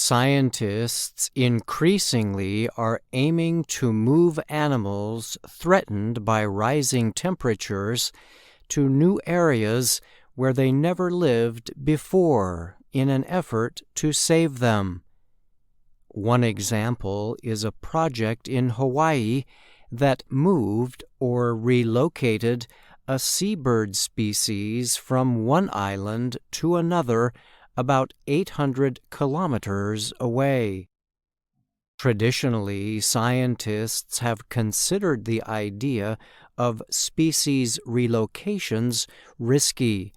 Scientists increasingly are aiming to move animals threatened by rising temperatures to new areas where they never lived before in an effort to save them. One example is a project in Hawaii that moved or relocated a seabird species from one island to another about 800 kilometers away. Traditionally, scientists have considered the idea of species relocations risky.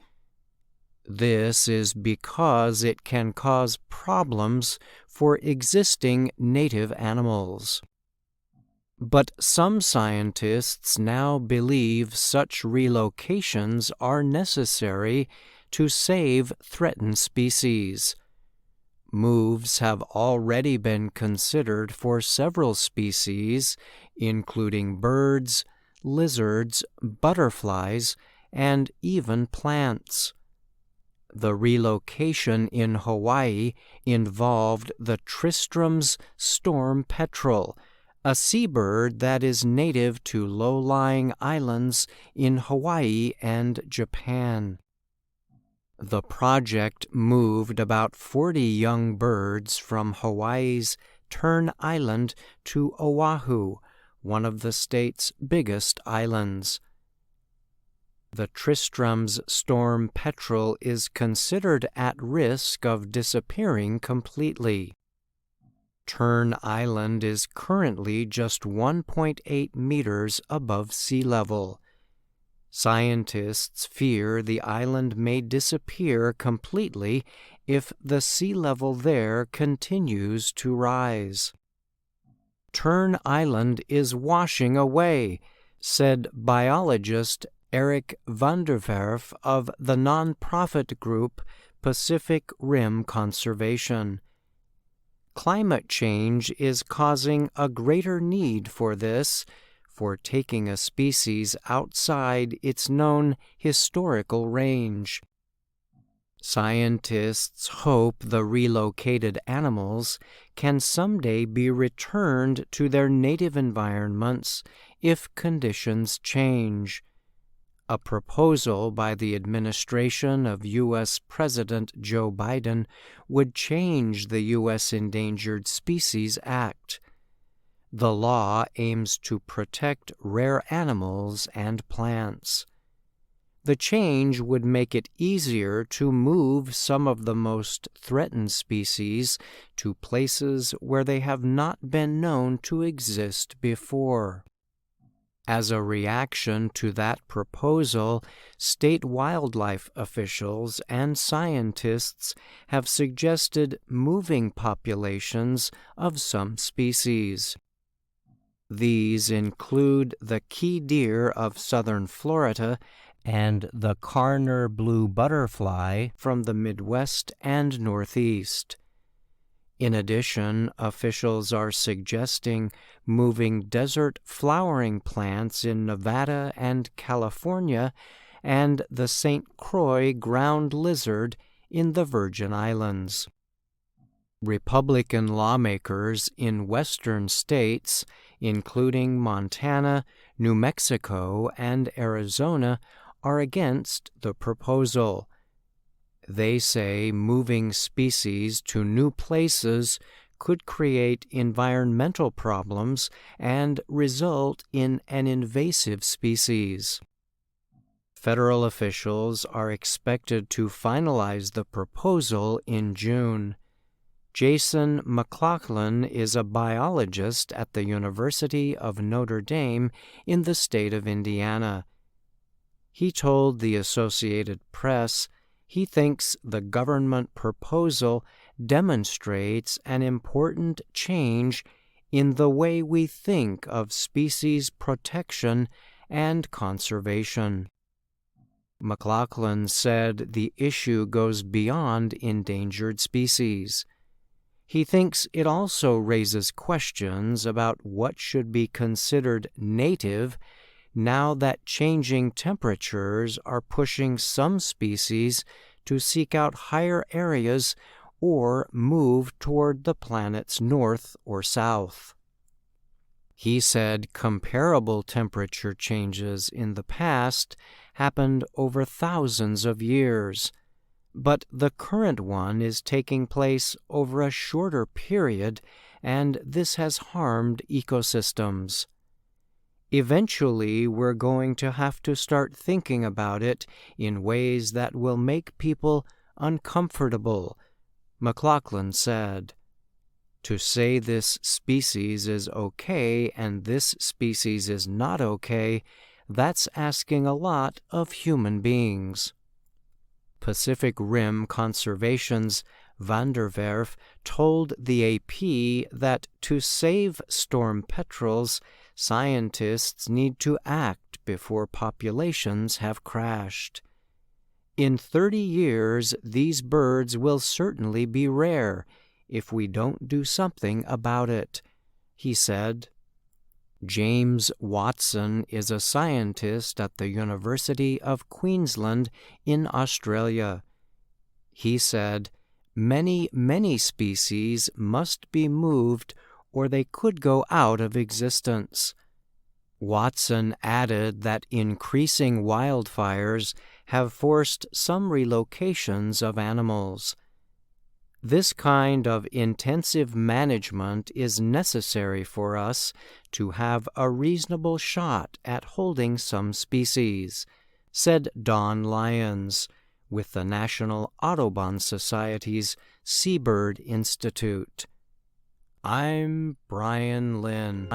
This is because it can cause problems for existing native animals. But some scientists now believe such relocations are necessary to save threatened species. Moves have already been considered for several species, including birds, lizards, butterflies, and even plants. The relocation in Hawaii involved the Tristram's storm petrel, a seabird that is native to low-lying islands in Hawaii and Japan. The project moved about 40 young birds from Hawaii's Tern Island to Oahu, one of the state's biggest islands. The Tristram's storm petrel is considered at risk of disappearing completely. Tern Island is currently just 1.8 meters above sea level. Scientists fear the island may disappear completely if the sea level there continues to rise. Tern Island is washing away, said biologist Eric Vanderwerf of the nonprofit group Pacific Rim Conservation. Climate change is causing a greater need for this, for taking a species outside its known historical range. Scientists hope the relocated animals can someday be returned to their native environments if conditions change. A proposal by the administration of U.S. President Joe Biden would change the U.S. Endangered Species Act. The law aims to protect rare animals and plants. The change would make it easier to move some of the most threatened species to places where they have not been known to exist before. As a reaction to that proposal, state wildlife officials and scientists have suggested moving populations of some species. These include the key deer of southern Florida and the Karner blue butterfly from the Midwest and Northeast. In addition, officials are suggesting moving desert flowering plants in Nevada and California and the St. Croix ground lizard in the Virgin Islands. Republican lawmakers in western states, including Montana, New Mexico, and Arizona, are against the proposal. They say moving species to new places could create environmental problems and result in an invasive species. Federal officials are expected to finalize the proposal in June. Jason McLaughlin is a biologist at the University of Notre Dame in the state of Indiana. He told the Associated Press he thinks the government proposal demonstrates an important change in the way we think of species protection and conservation. McLaughlin said the issue goes beyond endangered species. He thinks it also raises questions about what should be considered native now that changing temperatures are pushing some species to seek out higher areas or move toward the planet's north or south. He said comparable temperature changes in the past happened over thousands of years, but the current one is taking place over a shorter period, and this has harmed ecosystems. Eventually, we're going to have to start thinking about it in ways that will make people uncomfortable, McLaughlin said. To say this species is okay and this species is not okay, that's asking a lot of human beings. Pacific Rim Conservation's Van der Werf told the AP that to save storm petrels, scientists need to act before populations have crashed. In 30 years, these birds will certainly be rare if we don't do something about it, he said. James Watson is a scientist at the University of Queensland in Australia. He said, many species must be moved or they could go out of existence. Watson added that increasing wildfires have forced some relocations of animals. This kind of intensive management is necessary for us to have a reasonable shot at holding some species, said Don Lyons with the National Audubon Society's Seabird Institute. I'm Brian Lynn.